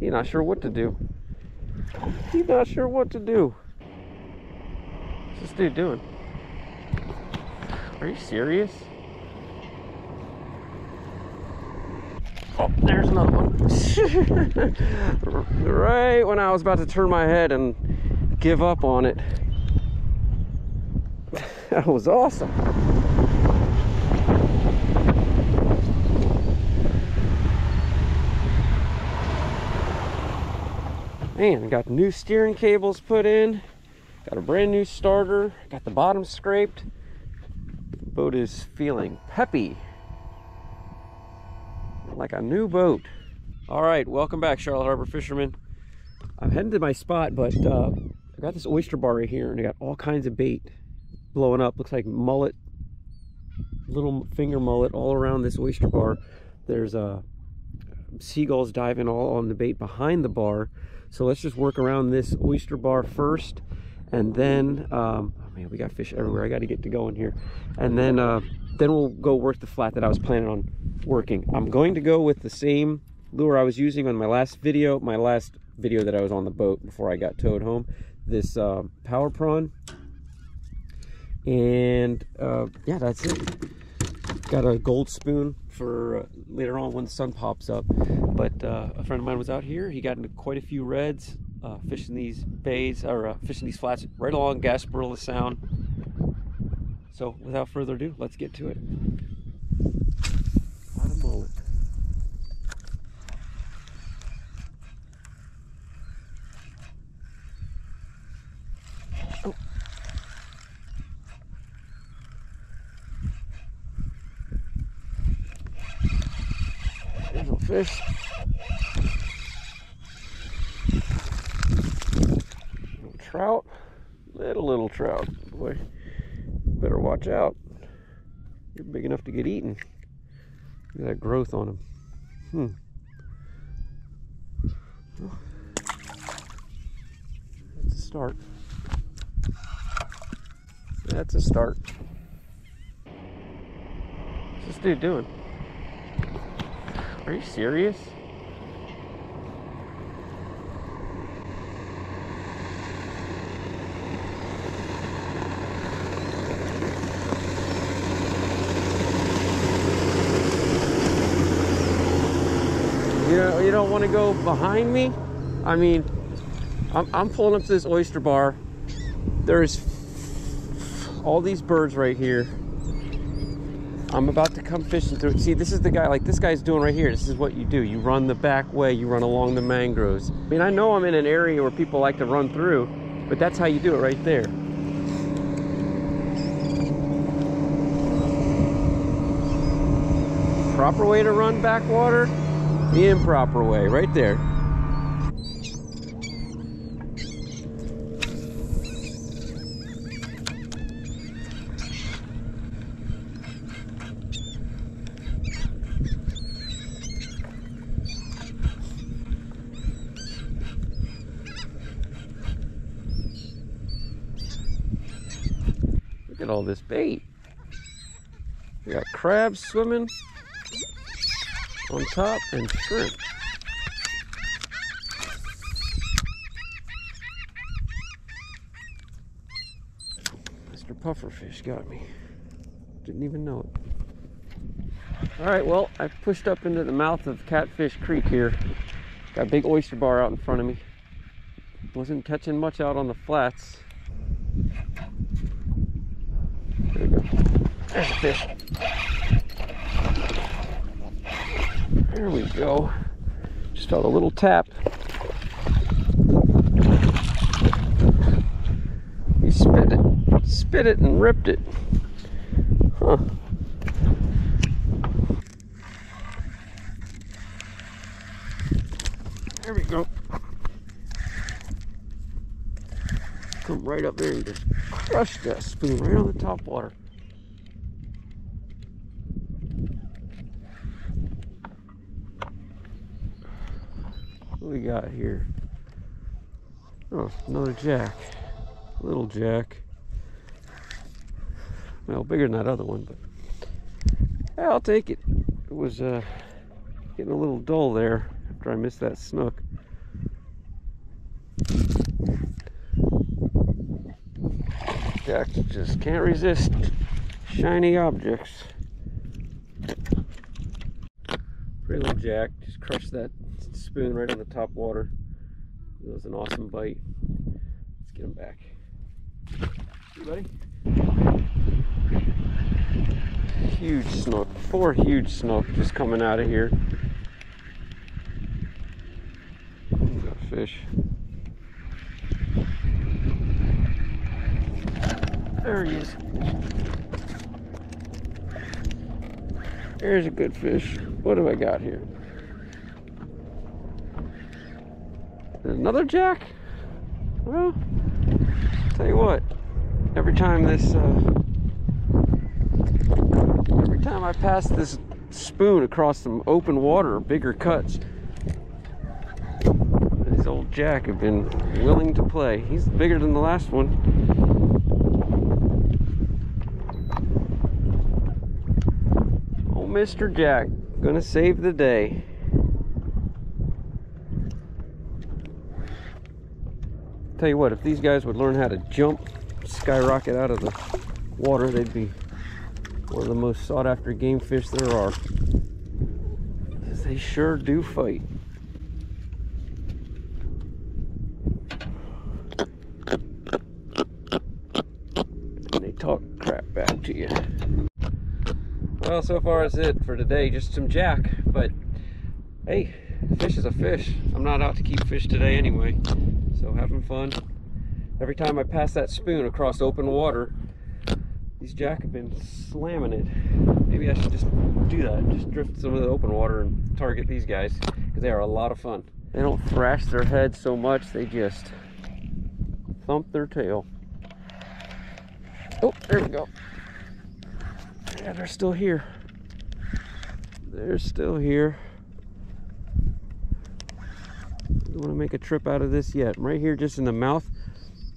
He's not sure what to do. He's not sure what to do. What's this dude doing? Are you serious? Oh, there's another one. Right when I was about to turn my head and give up on it. That was awesome. Man, got new steering cables put in. Got a brand new starter. Got the bottom scraped. The boat is feeling peppy. Like a new boat. All right, welcome back, Charlotte Harbor fishermen. I'm heading to my spot, but I got this oyster bar right here, and I got all kinds of bait blowing up. Looks like mullet, little finger mullet all around this oyster bar. There's seagulls diving all on the bait behind the bar. So let's just work around this oyster bar first, and then oh man, we got fish everywhere. I got to get to going here, and then we'll go work the flat that I was planning on working. I'm going to go with the same lure I was using on my last video that I was on the boat before I got towed home. This power prawn, and yeah, that's it. Got a gold spoon for later on when the sun pops up. But a friend of mine was out here. He got into quite a few reds fishing these bays, or fishing these flats right along Gasparilla Sound. So without further ado, let's get to it. A lot of mullet. Oh. There's a fish. Little trout. Little trout. Boy, better watch out. You're big enough to get eaten. Look at that growth on him. Oh. That's a start. That's a start. What's this dude doing? Are you serious? You don't want to go behind me? I mean, I'm pulling up to this oyster bar. There's all these birds right here. I'm about to come fishing through it. See, this is the guy, like this guy's doing right here. This is what you do. You run the back way, you run along the mangroves. I mean, I know I'm in an area where people like to run through, but that's how you do it right there. Proper way to run backwater, the improper way, right there. Look at all this bait. We got crabs swimming on top and shrimp. Mr. Pufferfish got me. Didn't even know it. All right, well, I pushed up into the mouth of Catfish Creek here. Got a big oyster bar out in front of me. Wasn't catching much out on the flats. There we go. There's a fish. There we go. Just felt a little tap. He spit it and ripped it. Huh. There we go. Come right up there and just crush that spoon right on the top water. What we got here? Oh, another jack. Little jack. Well, bigger than that other one, but yeah, I'll take it. It was getting a little dull there after I missed that snook. Jacks just can't resist shiny objects. Pretty little jack, just crushed that spoon right on the top water. It was an awesome bite. Let's get him back. See, buddy? Huge snook, 4 huge snook just coming out of here. Got a fish. There he is. There's a good fish. What have I got here? There's another jack? Well, tell you what, every time I pass this spoon across some open water or bigger cuts, this old jack have been willing to play. He's bigger than the last one. Oh, Mr. Jack, gonna save the day. Tell you what, if these guys would learn how to jump, skyrocket out of the water, they'd be one of the most sought after game fish there are. They sure do fight. And they talk crap back to you. Well, so far that's it for today. Just some jack, but hey, fish is a fish. I'm not out to keep fish today anyway, so having fun. Every time I pass that spoon across open water, these jack have been slamming it. Maybe I should just do that, just drift some of the open water and target these guys, because they are a lot of fun. They don't thrash their heads so much, they just thump their tail. Oh, there we go. Yeah, they're still here. They're still here. Don't want to make a trip out of this yet. I'm right here just in the mouth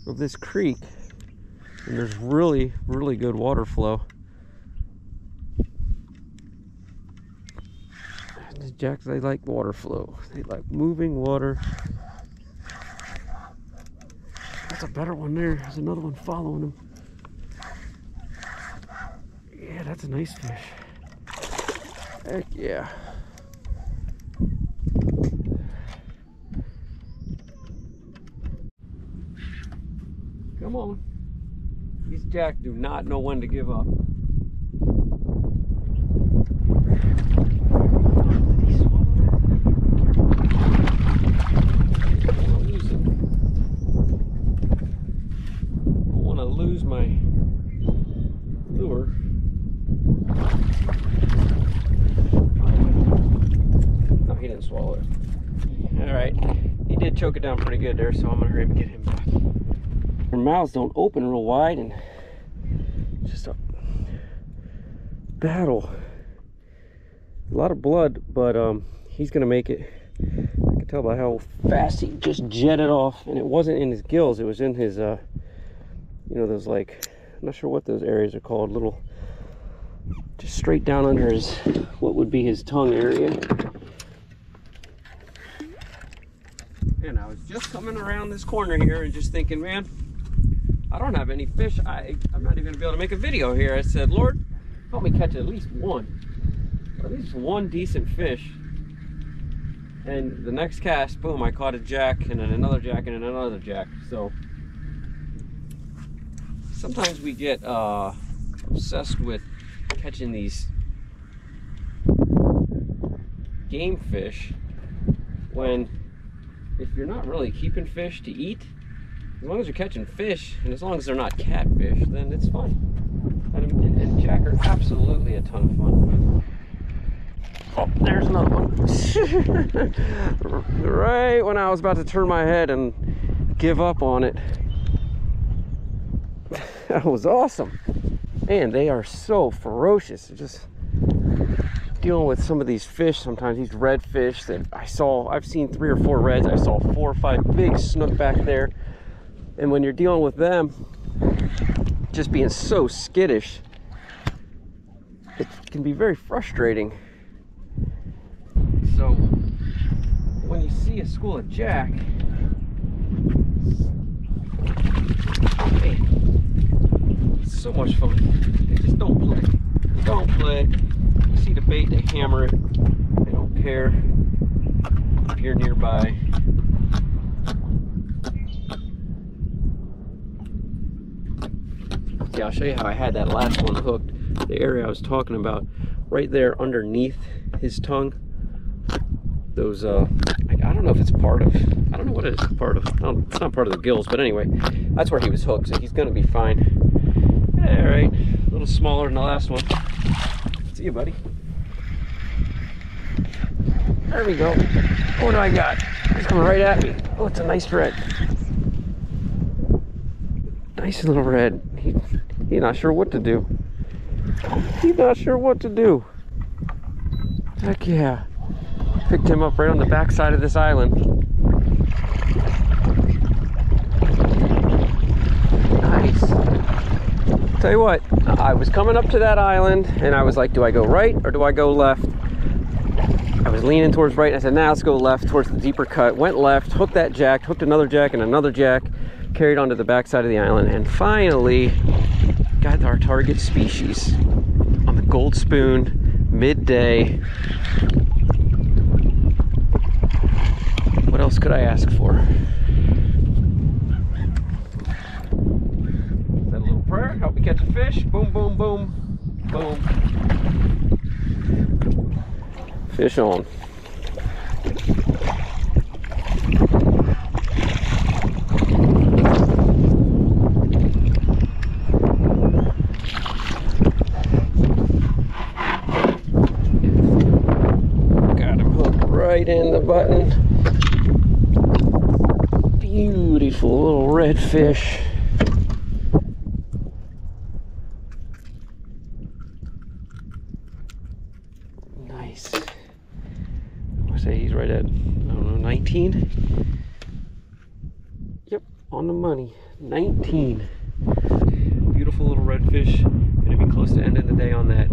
of this creek, and there's really good water flow. These jacks, they like water flow. They like moving water. That's a better one there. There's another one following him. Yeah, that's a nice fish. Heck yeah. Come on. These jack do not know when to give up. Did he swallow that? I don't want to lose it. I don't want to lose my lure. No, he didn't swallow it. Alright. He did choke it down pretty good there, so I'm going to hurry up and get him back. Their mouths don't open real wide, and it's just a battle. A lot of blood, but he's gonna make it. I can tell by how fast he just jetted off, and it wasn't in his gills, it was in his you know, those, like, I'm not sure what those areas are called, little, just straight down under his, what would be his tongue area. And I was just coming around this corner here and just thinking, man, I don't have any fish. I'm not even gonna be able to make a video here. I said, Lord, help me catch at least one decent fish. And the next cast, boom, I caught a jack, and then another jack, and then another jack. So sometimes we get obsessed with catching these game fish when, if you're not really keeping fish to eat, as long as you're catching fish, and as long as they're not catfish, then it's fun. And jack are absolutely a ton of fun. Oh, there's another one. Right when I was about to turn my head and give up on it. That was awesome. Man, they are so ferocious. Just dealing with some of these fish sometimes, these red fish that I've seen 3 or 4 reds. I saw 4 or 5 big snook back there. And when you're dealing with them, just being so skittish, it can be very frustrating. So when you see a school of jack, Man, it's so much fun. They just don't play. They don't play. You see the bait, they hammer it. They don't care if you're nearby. Yeah, I'll show you how I had that last one hooked. The area I was talking about, right there underneath his tongue. Those, I don't know if it's part of, I don't know what it is part of. It's not part of the gills, but anyway, that's where he was hooked, so he's gonna be fine. All right, a little smaller than the last one. See you, buddy. There we go. What do I got? He's coming right at me. Oh, it's a nice red. Nice little red. He's not sure what to do. He's not sure what to do. Heck yeah. Picked him up right on the back side of this island. Nice. Tell you what, I was coming up to that island and I was like, do I go right or do I go left? I was leaning towards right and I said, nah, let's go left towards the deeper cut. Went left, hooked that jack, hooked another jack and another jack, carried onto the back side of the island, and finally got our target species on the gold spoon, midday. What else could I ask for? That little prayer, help me catch a fish. Boom, boom, boom, boom. Fish on. Got him hooked right in the button. Beautiful little red fish. Nice. I say he's right at, I don't know, 19? Yep, on the money. 19. Beautiful little red fish. Gonna be close to ending the day on that.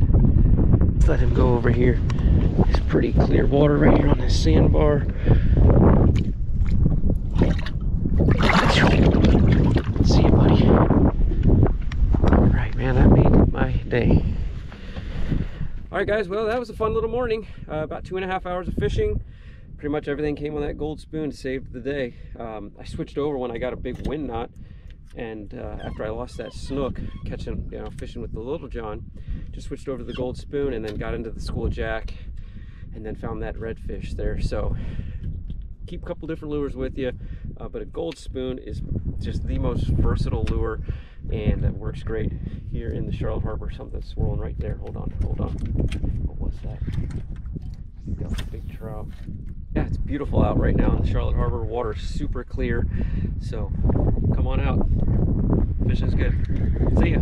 Let's let him go over here. It's pretty clear water right here on this sandbar. See you, buddy. Alright, man, that made my day. Alright guys, well that was a fun little morning. About 2.5 hours of fishing. Pretty much everything came on that gold spoon, saved the day. I switched over when I got a big wind knot, and after I lost that snook, catching, fishing with the Little John, just switched over to the gold spoon and then got into the school jack and then found that redfish there. So keep a couple different lures with you, but a gold spoon is just the most versatile lure, and it works great here in the Charlotte Harbor. Something's swirling right there. Hold on. What was that? That was a big trout. Yeah, it's beautiful out right now in the Charlotte Harbor. Water's super clear, so come on out. Fishing's good. See ya.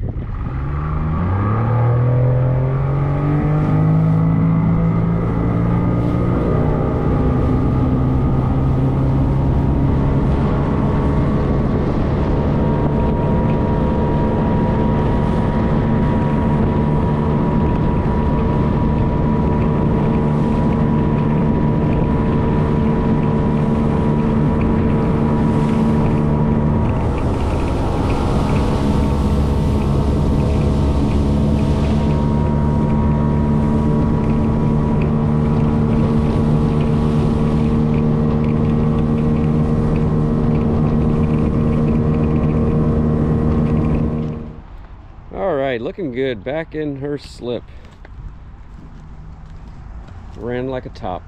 Looking good, back in her slip. Ran like a top.